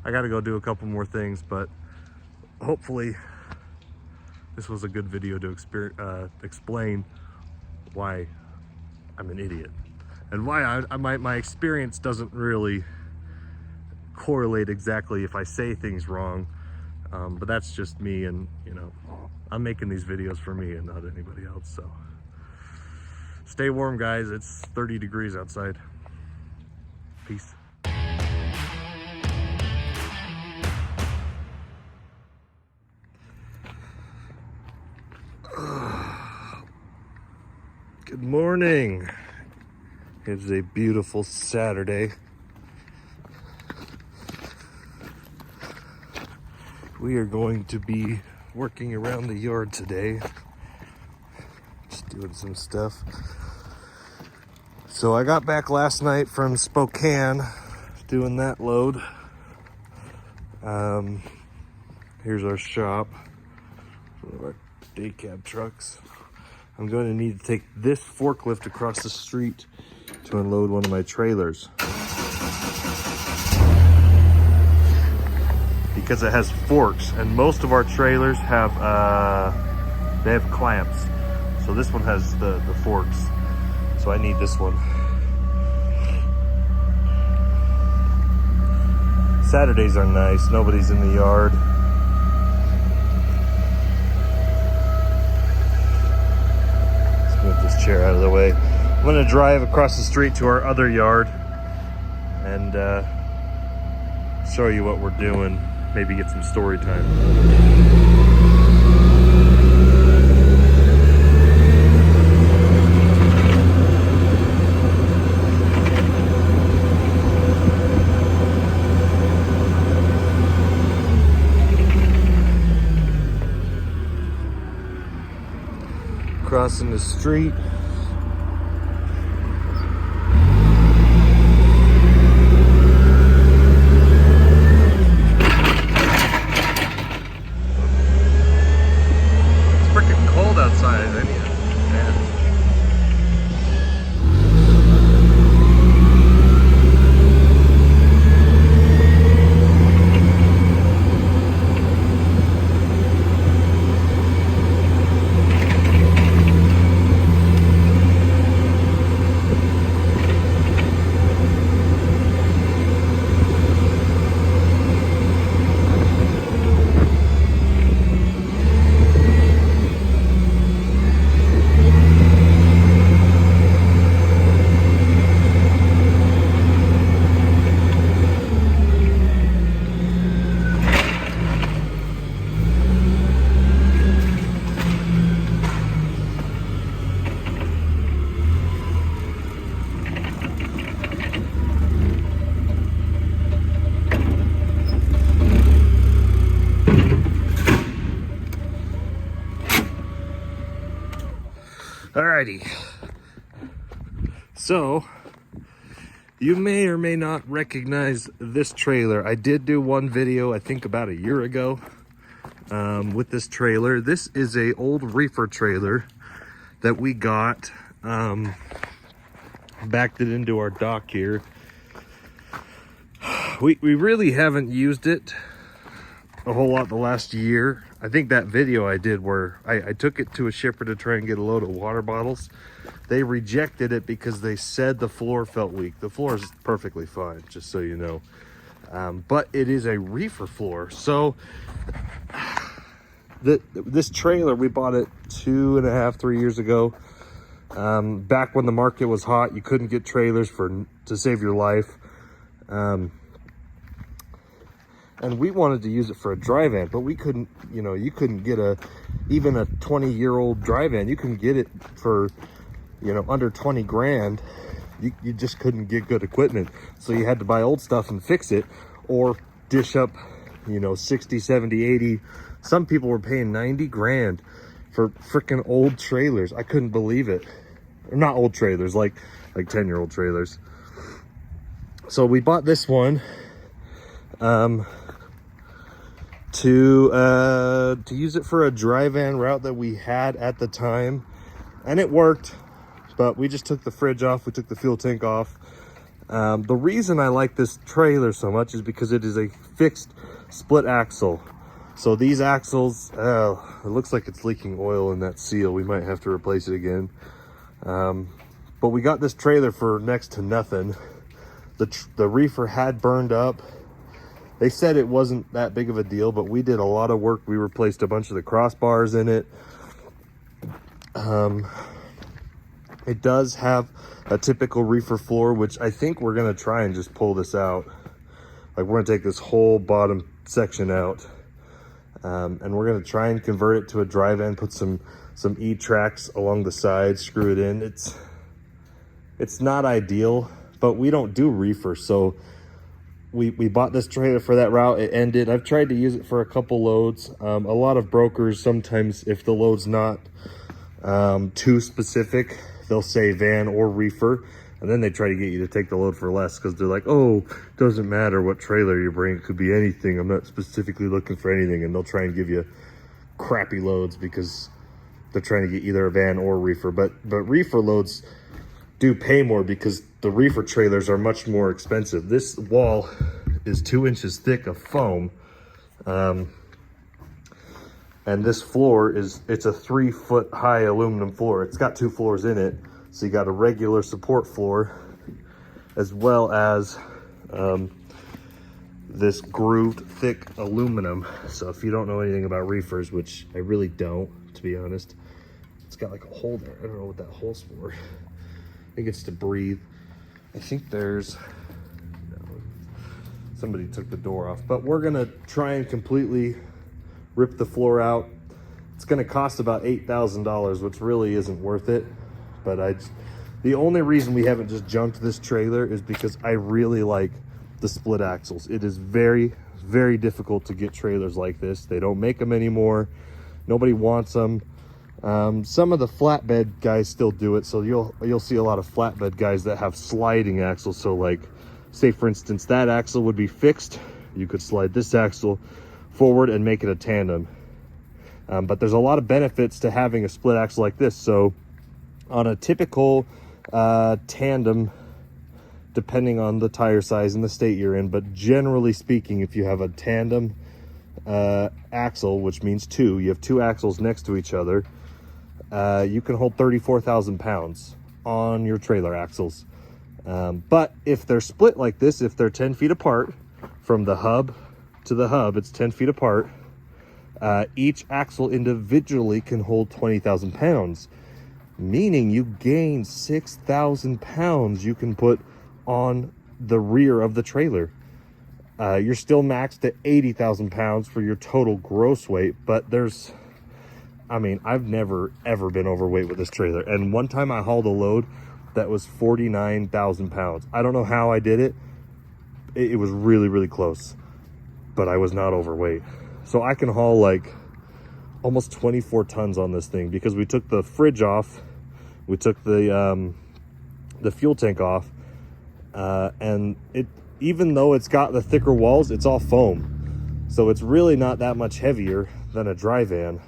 I got to go do a couple more things, but hopefully this was a good video to explain why I'm an idiot and why my experience doesn't really correlate exactly if I say things wrong. But that's just me, and you know, I'm making these videos for me and not anybody else. So stay warm, guys. It's 30 degrees outside. Peace. Good morning. It's a beautiful Saturday. We are going to be working around the yard today, just doing some stuff. So I got back last night from Spokane, doing that load. Here's our shop, one of our day cab trucks. I'm going to need to take this forklift across the street to unload one of my trailers, because it has forks, and most of our trailers have they have clamps. So this one has the forks, so I need this one. Saturdays are nice, nobody's in the yard. Let's move this chair out of the way. I'm gonna drive across the street to our other yard and show you what we're doing. Maybe get some story time. Crossing the street. Outside, I mean, alrighty. So you may or may not recognize this trailer. I did do one video, I think about a year ago, with this trailer. This is a old reefer trailer that we got, backed it into our dock here. We really haven't used it a whole lot the last year. I think that video I did where I took it to a shipper to try and get a load of water bottles. They rejected it because they said the floor felt weak. The floor is perfectly fine, just so you know. But it is a reefer floor. So this trailer, we bought it 2.5, 3 years ago. Back when the market was hot, you couldn't get trailers to save your life. And we wanted to use it for a dry van, but we couldn't, you know, you couldn't get even a 20-year-old dry van. You can get it for, you know, under 20 grand. You just couldn't get good equipment. So you had to buy old stuff and fix it, or dish up, you know, 60, 70, 80. Some people were paying 90 grand for freaking old trailers. I couldn't believe it. Or not old trailers, like 10-year-old trailers. So we bought this one. To use it for a dry van route that we had at the time, and it worked, but we just took the fridge off, we took the fuel tank off, The reason I like this trailer so much is because it is a fixed split axle. So these axles, it looks like it's leaking oil in that seal. We might have to replace it again. But we got this trailer for next to nothing. The reefer had burned up. They said it wasn't that big of a deal, but we did a lot of work. We replaced a bunch of the crossbars in it. It does have a typical reefer floor, which I think we're gonna try and just pull this out. Like, we're gonna take this whole bottom section out, and we're gonna try and convert it to a drive end, put some E-tracks along the side, screw it in. It's not ideal, but we don't do reefer, so we bought this trailer for that route. It ended. I've tried to use it for a couple loads. A lot of brokers, sometimes if the load's not too specific, they'll say van or reefer, and then they try to get you to take the load for less because they're like, oh, doesn't matter what trailer you bring, it could be anything, I'm not specifically looking for anything. And they'll try and give you crappy loads because they're trying to get either a van or a reefer. But reefer loads do pay more because the reefer trailers are much more expensive. This wall is 2 inches thick of foam, and this floor it's a 3 foot high aluminum floor. It's got 2 floors in it, so you got a regular support floor as well as this grooved thick aluminum. So if you don't know anything about reefers, which I really don't, to be honest, it's got like a hole there. I don't know what that hole's for. I think it's to breathe. I think there's, somebody took the door off, but we're gonna try and completely rip the floor out. It's gonna cost about $8,000, which really isn't worth it. But the only reason we haven't just junked this trailer is because I really like the split axles. It is very, very difficult to get trailers like this. They don't make them anymore. Nobody wants them. Some of the flatbed guys still do it, so you'll see a lot of flatbed guys that have sliding axles. So like, say for instance, that axle would be fixed. You could slide this axle forward and make it a tandem. But there's a lot of benefits to having a split axle like this. So on a typical tandem, depending on the tire size and the state you're in, but generally speaking, if you have a tandem axle, which means two, you have 2 axles next to each other, you can hold 34,000 pounds on your trailer axles. But if they're split like this, if they're 10 feet apart from the hub to the hub, it's 10 feet apart, each axle individually can hold 20,000 pounds, meaning you gain 6,000 pounds you can put on the rear of the trailer. You're still maxed at 80,000 pounds for your total gross weight, but I've never ever been overweight with this trailer. And one time I hauled a load that was 49,000 pounds. I don't know how I did it. It was really, really close, but I was not overweight. So I can haul like almost 24 tons on this thing because we took the fridge off, we took the fuel tank off, and even though it's got the thicker walls, it's all foam. So it's really not that much heavier than a dry van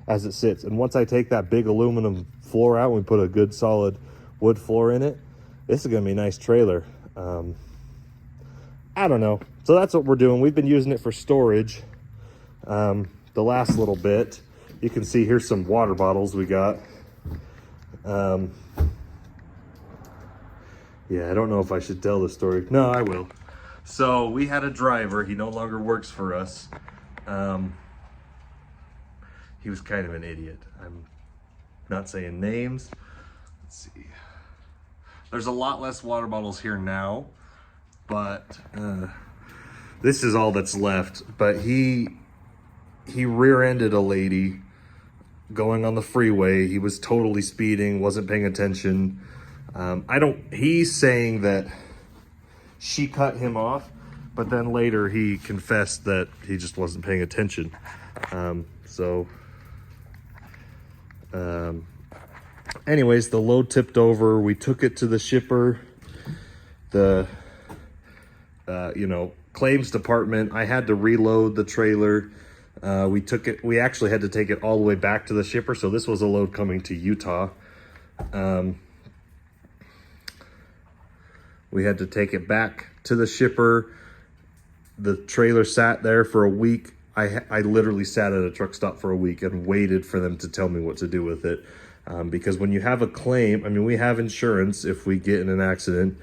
as it sits. And once I take that big aluminum floor out and we put a good solid wood floor in it, this is gonna be a nice trailer. I don't know. So that's what we're doing. We've been using it for storage the last little bit. You can see here's some water bottles we got. Yeah, I don't know if I should tell the story. No, I will. So we had a driver. He no longer works for us. He was kind of an idiot. I'm not saying names. Let's see. There's a lot less water bottles here now, but this is all that's left. But he rear-ended a lady going on the freeway. He was totally speeding, wasn't paying attention. He's saying that she cut him off, but then later he confessed that he just wasn't paying attention. Anyways, the load tipped over. We took it to the shipper, the claims department. I had to reload the trailer. We actually had to take it all the way back to the shipper. So this was a load coming to Utah. We had to take it back to the shipper. The trailer sat there for a week. I literally sat at a truck stop for a week and waited for them to tell me what to do with it. Because when you have a claim, I mean, we have insurance if we get in an accident.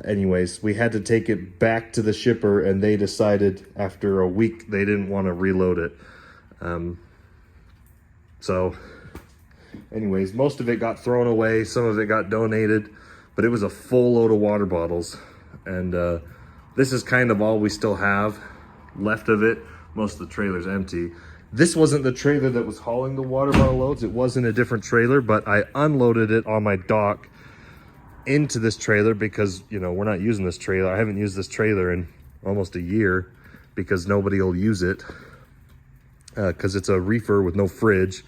Anyways, we had to take it back to the shipper, and they decided after a week they didn't want to reload it. So anyways, most of it got thrown away, some of it got donated, but it was a full load of water bottles. And this is kind of all we still have left of it. Most of the trailer's empty. This wasn't the trailer that was hauling the water bottle loads. It was in a different trailer, but I unloaded it on my dock into this trailer because, you know, we're not using this trailer. I haven't used this trailer in almost a year because nobody will use it because it's a reefer with no fridge.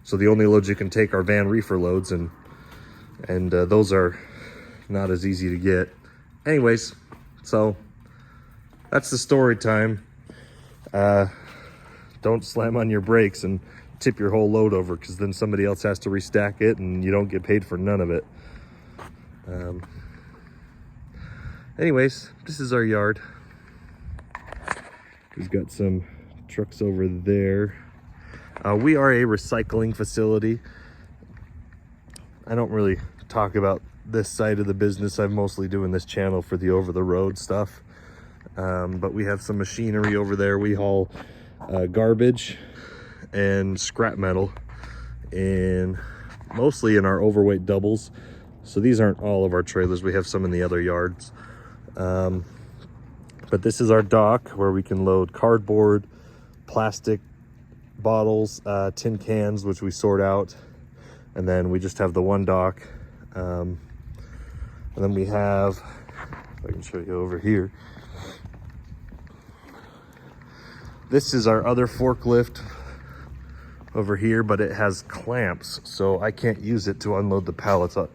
So the only loads you can take are van reefer loads, and those are not as easy to get. Anyways, so that's the story time. Don't slam on your brakes and tip your whole load over, because then somebody else has to restack it and you don't get paid for none of it. Anyways, this is our yard. We've got some trucks over there. We are a recycling facility. I don't really talk about this side of the business. I'm mostly doing this channel for the over-the-road stuff. But we have some machinery over there. We haul garbage and scrap metal, and mostly in our overweight doubles. So these aren't all of our trailers. We have some in the other yards. But this is our dock where we can load cardboard, plastic bottles, tin cans, which we sort out. And then we just have the one dock. And then we have, if I can show you over here, this is our other forklift over here, but it has clamps, so I can't use it to unload the pallets up.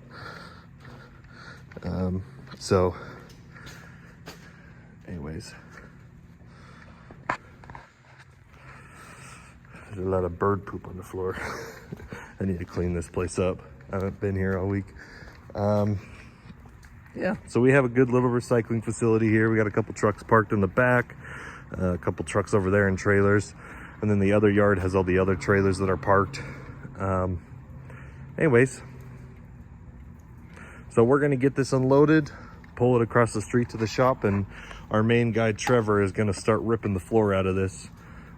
So anyways, there's a lot of bird poop on the floor. I need to clean this place up. I haven't been here all week. Yeah, so we have a good little recycling facility here. We got a couple trucks parked in the back, a couple trucks over there in trailers, and then the other yard has all the other trailers that are parked. Anyways, so we're gonna get this unloaded, pull it across the street to the shop, and our main guy Trevor is gonna start ripping the floor out of this.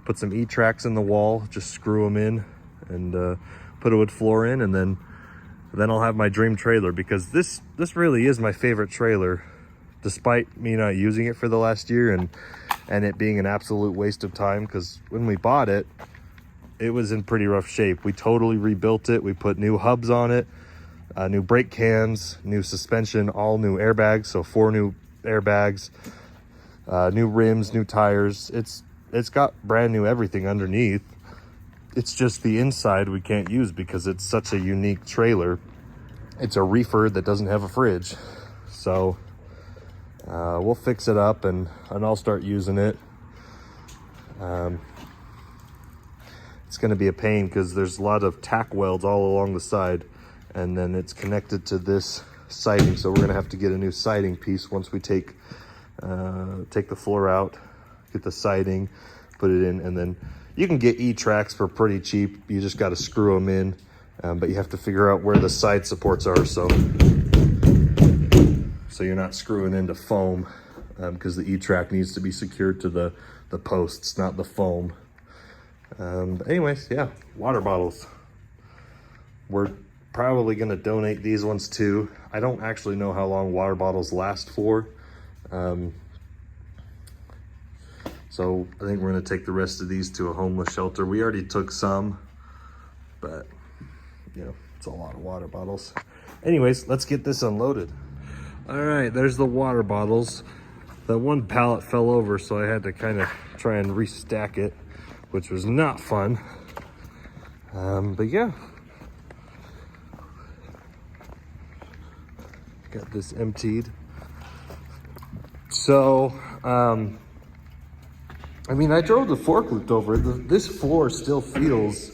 Put some E-tracks in the wall, just screw them in, and put a wood floor in, and then I'll have my dream trailer, because this really is my favorite trailer, despite me not using it for the last year and it being an absolute waste of time, because when we bought it, it was in pretty rough shape. We totally rebuilt it. We put new hubs on it, new brake cans, new suspension, all new airbags, so 4 new airbags, new rims, new tires. It's got brand new everything underneath. It's just the inside we can't use because it's such a unique trailer. It's a reefer that doesn't have a fridge. So we'll fix it up and I'll start using it. It's gonna be a pain because there's a lot of tack welds all along the side, and then it's connected to this siding. So we're gonna have to get a new siding piece once we take the floor out, get the siding, put it in, and then you can get E-tracks for pretty cheap. You just got to screw them in, but you have to figure out where the side supports are, so you're not screwing into foam, because the E-track needs to be secured to the posts, not the foam. But anyways, yeah, water bottles. We're probably going to donate these ones too. I don't actually know how long water bottles last for. So I think we're gonna take the rest of these to a homeless shelter. We already took some, but you know, it's a lot of water bottles. Anyways, let's get this unloaded. All right, there's the water bottles. That one pallet fell over, so I had to kind of try and restack it, which was not fun. But yeah, got this emptied. So, I mean, I drove the forklift over it. This floor still feels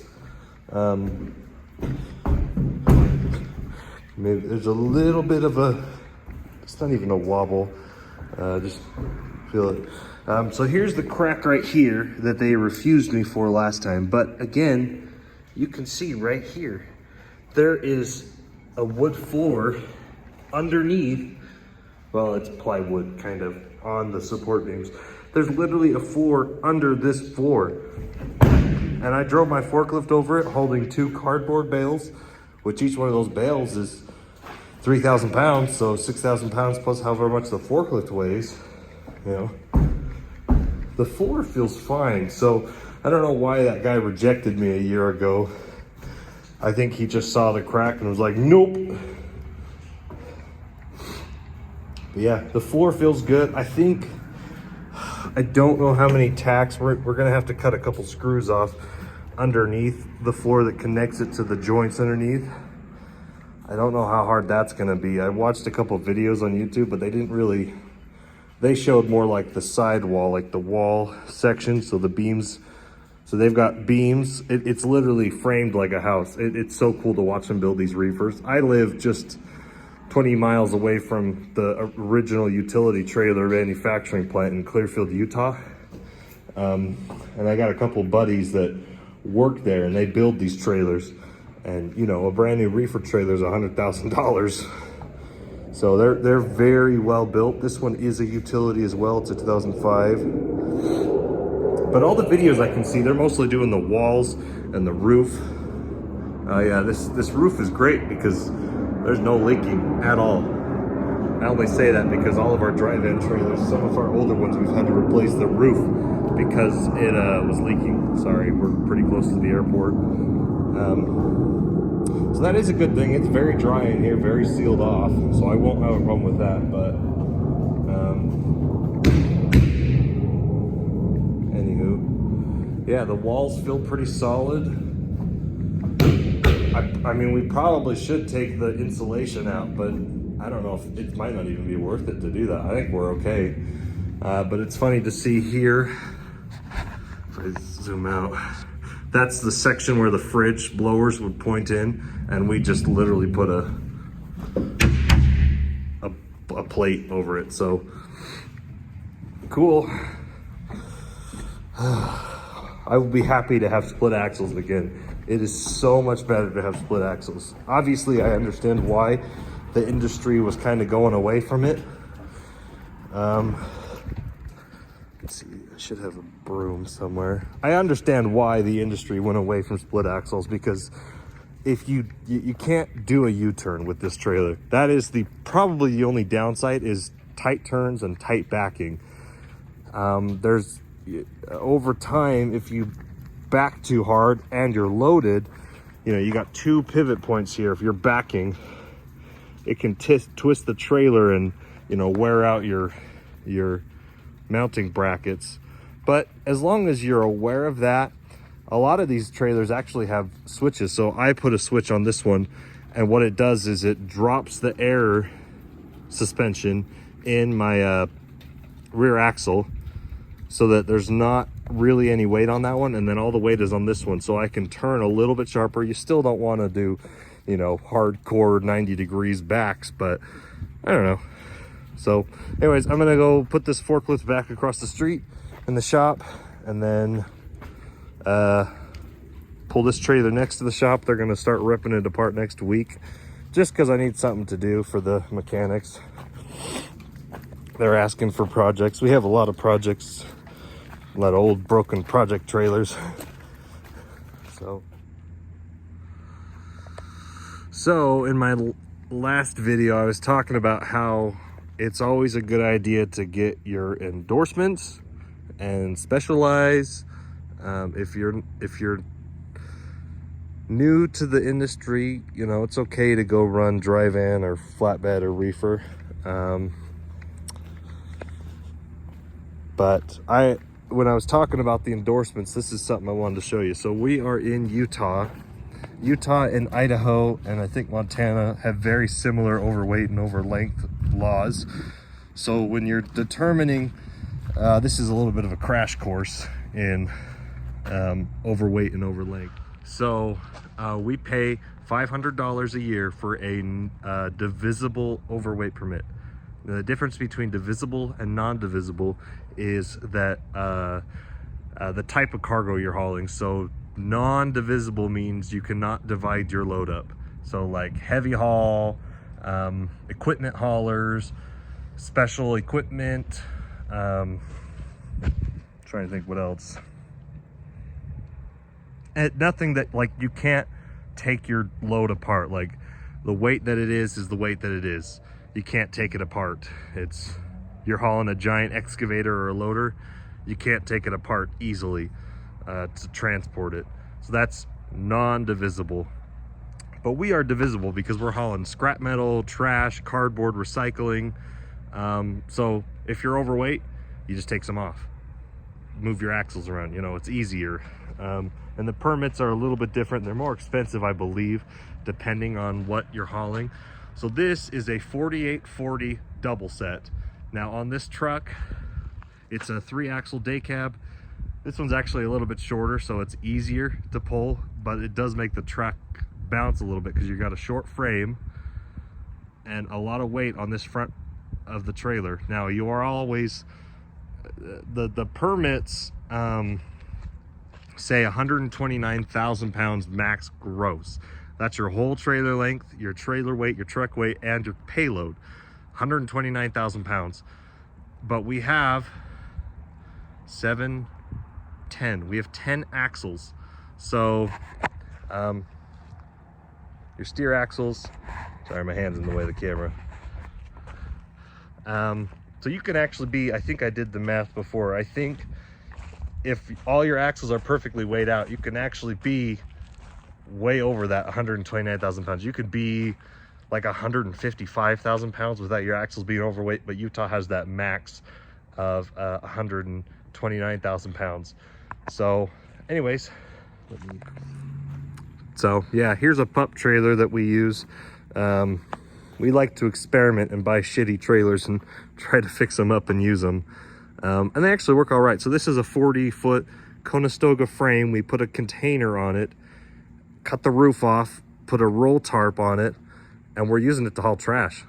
Maybe there's a little bit of a, it's not even a wobble, just feel it. So here's the crack right here that they refused me for last time. But again, you can see right here, there is a wood floor underneath. Well, it's plywood kind of on the support beams. There's literally a floor under this floor. And I drove my forklift over it holding 2 cardboard bales, which each one of those bales is 3,000 pounds. So 6,000 pounds plus however much the forklift weighs, you know. The floor feels fine. So I don't know why that guy rejected me a year ago. I think he just saw the crack and was like, nope. But yeah, the floor feels good. I don't know how many tacks. We're gonna have to cut a couple screws off underneath the floor that connects it to the joints underneath. I don't know how hard that's gonna be. I watched a couple videos on YouTube, but they didn't really, they showed more like the side wall, like the wall section, so the beams. So they've got beams. It's literally framed like a house. It's so cool to watch them build these reefers. I live just 20 miles away from the original utility trailer manufacturing plant in Clearfield, Utah. And I got a couple buddies that work there and they build these trailers. And you know, a brand new reefer trailer is $100,000. So they're very well built. This one is a utility as well. It's a 2005. But all the videos I can see, they're mostly doing the walls and the roof. Yeah, this roof is great because there's no leaking at all. I only say that because all of our drive-in trailers, some of our older ones, we've had to replace the roof because it was leaking. Sorry, we're pretty close to the airport. So that is a good thing. It's very dry in here, very sealed off, so I won't have a problem with that. But anywho, yeah, the walls feel pretty solid. I mean, we probably should take the insulation out, but I don't know if it might not even be worth it to do that. I think we're okay. But it's funny to see here, if I zoom out, that's the section where the fridge blowers would point in, and we just literally put a plate over it. So cool. I will be happy to have split axles again. It is so much better to have split axles. Obviously, I understand why the industry was kind of going away from it. Let's see, I should have a broom somewhere. I understand why the industry went away from split axles, because if you can't do a U-turn with this trailer. That is probably the only downside, is tight turns and tight backing. There's over time, if you back too hard and you're loaded, you know, you got 2 pivot points here. If you're backing, it can twist the trailer and, you know, wear out your mounting brackets. But as long as you're aware of that, a lot of these trailers actually have switches. So I put a switch on this one, and what it does is it drops the air suspension in my rear axle, so that there's not really any weight on that one, and then all the weight is on this one, so I can turn a little bit sharper. You still don't want to do, you know, hardcore 90 degrees backs, but I don't know. So anyways, I'm gonna go put this forklift back across the street in the shop, and then pull this trailer next to the shop. They're gonna start ripping it apart next week, just because I need something to do for the mechanics. They're asking for projects. We have a lot of projects, a lot of old broken project trailers. So in my last video, I was talking about how it's always a good idea to get your endorsements and specialize. If you're new to the industry, you know, it's okay to go run dry van or flatbed or reefer. But when I was talking about the endorsements, this is something I wanted to show you. So we are in Utah. Utah and Idaho, and I think Montana, have very similar overweight and over length laws. So when you're determining, this is a little bit of a crash course in overweight and over length. So we pay $500 a year for a divisible overweight permit. The difference between divisible and non-divisible is that the type of cargo you're hauling. So non-divisible means you cannot divide your load up. So like heavy haul, equipment haulers, special equipment, trying to think what else. And nothing that, like, you can't take your load apart. Like, the weight that it is the weight that it is. You can't take it apart. You're hauling a giant excavator or a loader, you can't take it apart easily to transport it. So that's non-divisible. But we are divisible because we're hauling scrap metal, trash, cardboard, recycling. So if you're overweight, you just take some off, move your axles around, you know, it's easier. And the permits are a little bit different. They're more expensive, I believe, depending on what you're hauling. So this is a 4840 double set. Now on this truck, it's a 3-axle day cab. This one's actually a little bit shorter, so it's easier to pull, but it does make the truck bounce a little bit because you got a short frame and a lot of weight on this front of the trailer. Now you are always, the permits say 129,000 pounds max gross. That's your whole trailer length, your trailer weight, your truck weight, and your payload. 129,000 pounds. But we have 10. We have 10 axles. So your steer axles, sorry, my hand's in the way of the camera. So you can actually be, I think I did the math before, I think if all your axles are perfectly weighed out, you can actually be way over that 129,000 pounds. You could be like 155,000 pounds without your axles being overweight, but Utah has that max of 129,000 pounds. So anyways, so yeah, here's a pup trailer that we use. We like to experiment and buy shitty trailers and try to fix them up and use them. And they actually work all right. So this is a 40-foot Conestoga frame. We put a container on it, cut the roof off, put a roll tarp on it, and we're using it to haul trash,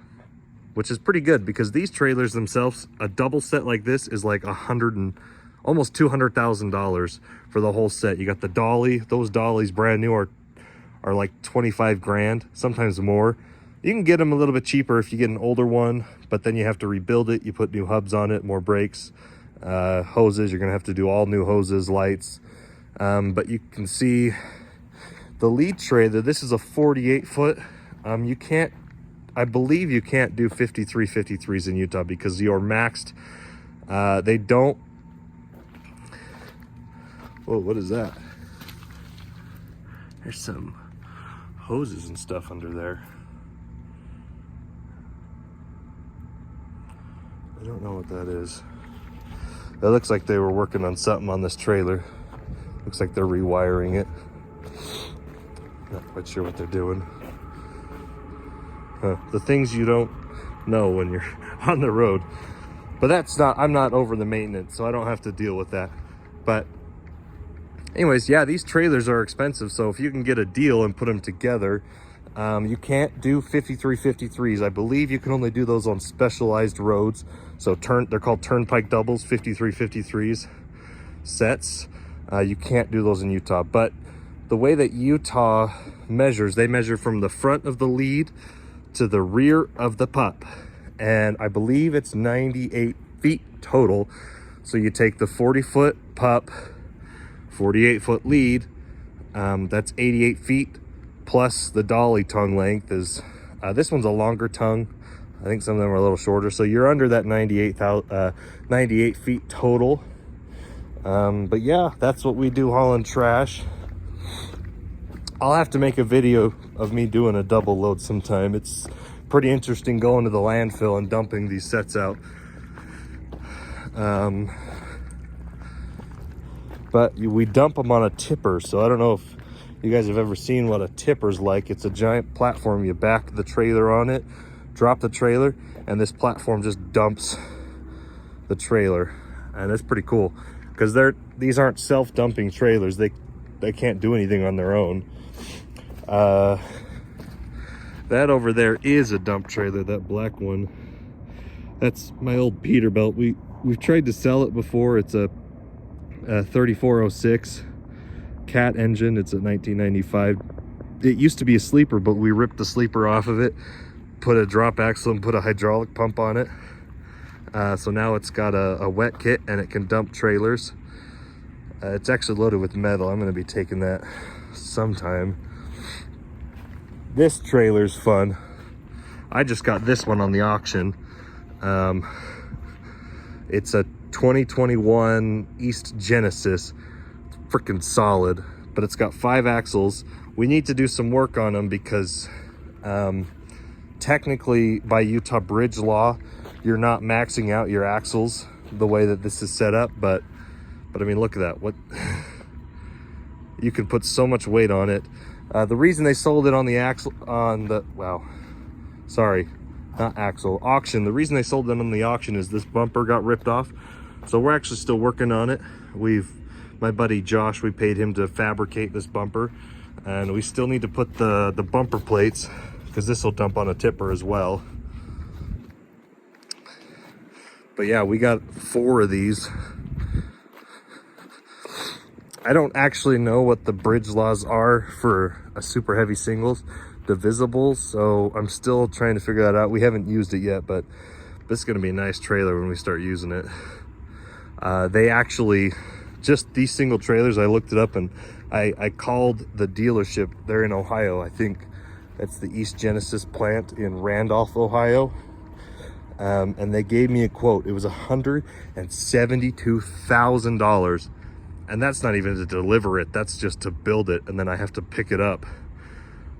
which is pretty good because these trailers themselves, a double set like this is like almost $200,000 for the whole set. You got the dolly. Those dollies brand new are like 25 grand, sometimes more. You can get them a little bit cheaper if you get an older one, but then you have to rebuild it. You put new hubs on it, more brakes, hoses. You're gonna have to do all new hoses, lights. But you can see the lead trailer. This is a 48-foot. You can't, I believe you can't do 5353s in Utah because you're maxed. They don't. Whoa, what is that? There's some hoses and stuff under there. I don't know what that is. It looks like they were working on something on this trailer. Looks like they're rewiring it. Not quite sure what they're doing. The things you don't know when you're on the road. But that's not, I'm not over the maintenance, so I don't have to deal with that. But anyways, yeah, these trailers are expensive. So if you can get a deal and put them together, you can't do 5353s. I believe you can only do those on specialized roads. So they're called turnpike doubles, 5353s sets. You can't do those in Utah. But the way that Utah measures, they measure from the front of the lead to the rear of the pup. And I believe it's 98 feet total. So you take the 40-foot pup, 48-foot lead, that's 88 feet. Plus the dolly tongue length is, this one's a longer tongue. I think some of them are a little shorter. So you're under that 98 feet total. But yeah, that's what we do hauling trash. I'll have to make a video of me doing a double load sometime. It's pretty interesting going to the landfill and dumping these sets out. But we dump them on a tipper. So I don't know if you guys have ever seen what a tipper's like. It's a giant platform. You back the trailer on it, drop the trailer, and this platform just dumps the trailer. And it's pretty cool because these aren't self-dumping trailers. They can't do anything on their own. That over there is a dump trailer, that black one. That's my old Peterbilt. We've tried to sell it before. It's a 3406 cat engine. It's a 1995. It used to be a sleeper, but we ripped the sleeper off of it, put a drop axle and put a hydraulic pump on it. So now it's got a wet kit and it can dump trailers. It's actually loaded with metal. I'm going to be taking that sometime. This trailer's fun. I just got this one on the auction. It's a 2021 East Genesis. It's freaking solid, but it's got 5 axles. We need to do some work on them because technically by Utah bridge law, you're not maxing out your axles the way that this is set up, but I mean, look at that. What you can put so much weight on it. The reason they sold it on the auction, the reason they sold it on the auction is this bumper got ripped off. So we're actually still working on it. My buddy Josh, we paid him to fabricate this bumper, and we still need to put the bumper plates, because this will dump on a tipper as well. But yeah, we got 4 of these. I don't actually know what the bridge laws are for a super heavy singles divisible, so I'm still trying to figure that out. We haven't used it yet, but this is going to be a nice trailer when we start using it. They actually, just these single trailers, I looked it up and I called the dealership. They're in Ohio. I think that's the East Genesis plant in Randolph, Ohio. And they gave me a quote. It was $172,000. And that's not even to deliver it. That's just to build it. And then I have to pick it up.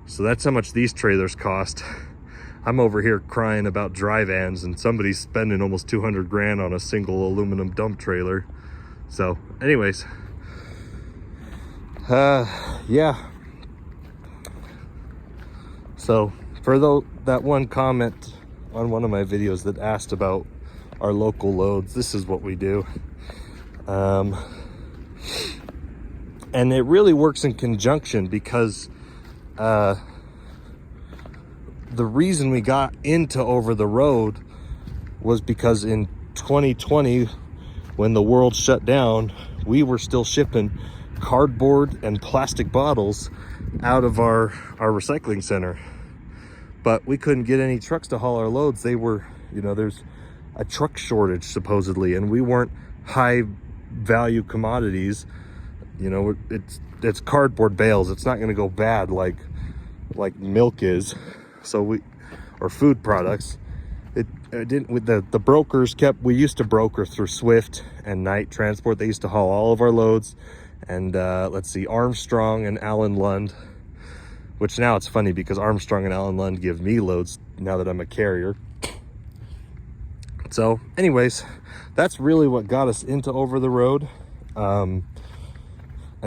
So that's how much these trailers cost. I'm over here crying about dry vans, and somebody's spending almost 200 grand on a single aluminum dump trailer. So anyways, yeah. So for that one comment on one of my videos that asked about our local loads, this is what we do. And it really works in conjunction, because the reason we got into over the road was because in 2020, when the world shut down, we were still shipping cardboard and plastic bottles out of our recycling center. But we couldn't get any trucks to haul our loads. They were, there's a truck shortage supposedly, and we weren't high value commodities. It's cardboard bales. It's not going to go bad like milk is. So or food products. It didn't. With the brokers we used to broker through Swift and Night Transport. They used to haul all of our loads. And let's see, Armstrong and Allen Lund, which now it's funny because Armstrong and Allen Lund give me loads now that I'm a carrier. So anyways, that's really what got us into over the road. And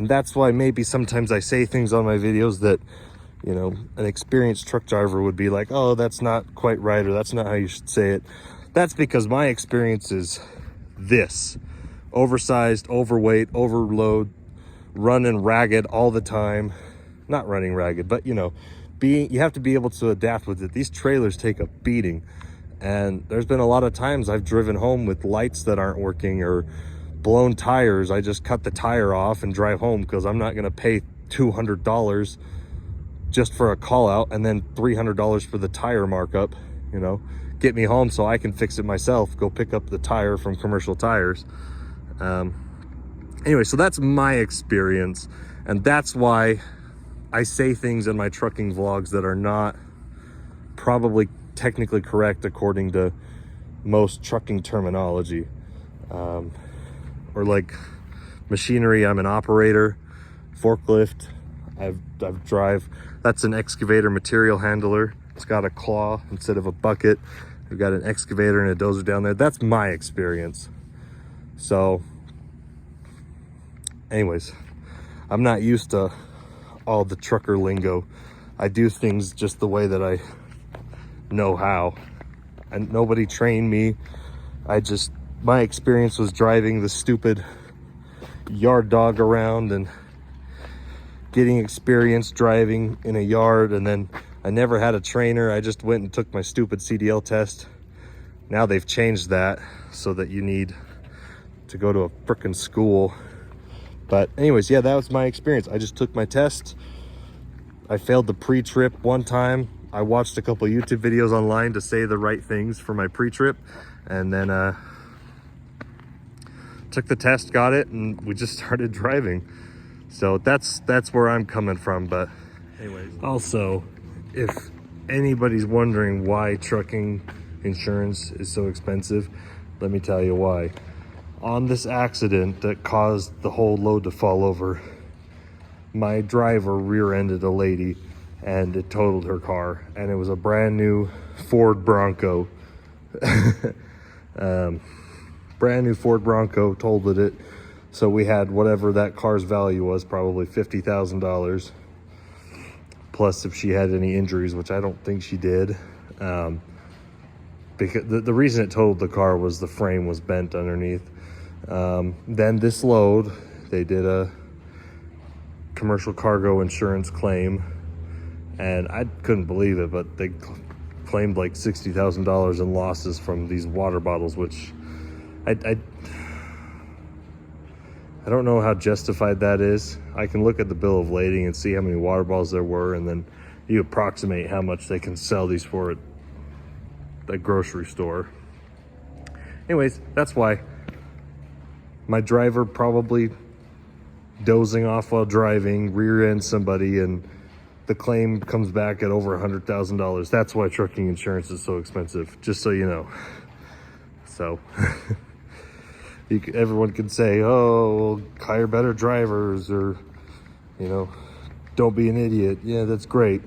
that's why maybe sometimes I say things on my videos that, an experienced truck driver would be like, oh, that's not quite right, or that's not how you should say it. That's because my experience is this: oversized, overweight, overload, running ragged all the time. Not running ragged, but you have to be able to adapt with it. These trailers take a beating. And there's been a lot of times I've driven home with lights that aren't working or blown tires. I just cut the tire off and drive home, because I'm not going to pay $200 just for a call out and then $300 for the tire markup. Get me home so I can fix it myself, go pick up the tire from Commercial Tires. Anyway, so that's my experience, and that's why I say things in my trucking vlogs that are not probably technically correct according to most trucking terminology. Or like machinery, I'm an operator. Forklift, I've drive. That's an excavator material handler. It's got a claw instead of a bucket. We've got an excavator and a dozer down there. That's my experience. So anyways, I'm not used to all the trucker lingo. I do things just the way that I know how, and nobody trained me. My experience was driving the stupid yard dog around and getting experience driving in a yard, and then I never had a trainer. I just went and took my stupid CDL test. Now they've changed that so that you need to go to a frickin' school. But anyways, yeah, that was my experience. I just took my test. I failed the pre-trip one time. I watched a couple YouTube videos online to say the right things for my pre-trip, and then took the test, got it, and we just started driving. So that's where I'm coming from. But anyways, also, if anybody's wondering why trucking insurance is so expensive, let me tell you why. On this accident that caused the whole load to fall over, my driver rear-ended a lady and it totaled her car, and it was a brand new Ford Bronco. Brand new Ford Bronco totaled it. So we had whatever that car's value was, probably $50,000. Plus if she had any injuries, which I don't think she did. Because the reason it totaled the car was the frame was bent underneath. Then this load, they did a commercial cargo insurance claim, and I couldn't believe it, but they claimed like $60,000 in losses from these water bottles, which I don't know how justified that is. I can look at the bill of lading and see how many water bottles there were, and then you approximate how much they can sell these for at the grocery store. Anyways, that's why. My driver probably dozing off while driving, rear-ends somebody, and the claim comes back at over $100,000. That's why trucking insurance is so expensive, just so you know. So everyone can say, oh, hire better drivers, or, you know, don't be an idiot. Yeah, that's great.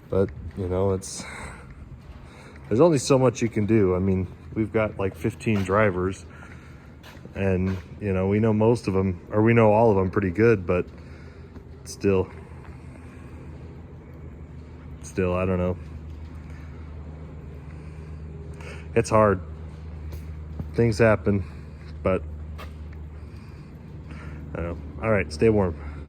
But, you know, there's only so much you can do. I mean, we've got like 15 drivers, and, you know, we know most of them, or we know all of them pretty good, but still, I don't know. It's hard. Things happen, but I don't know. All right, stay warm.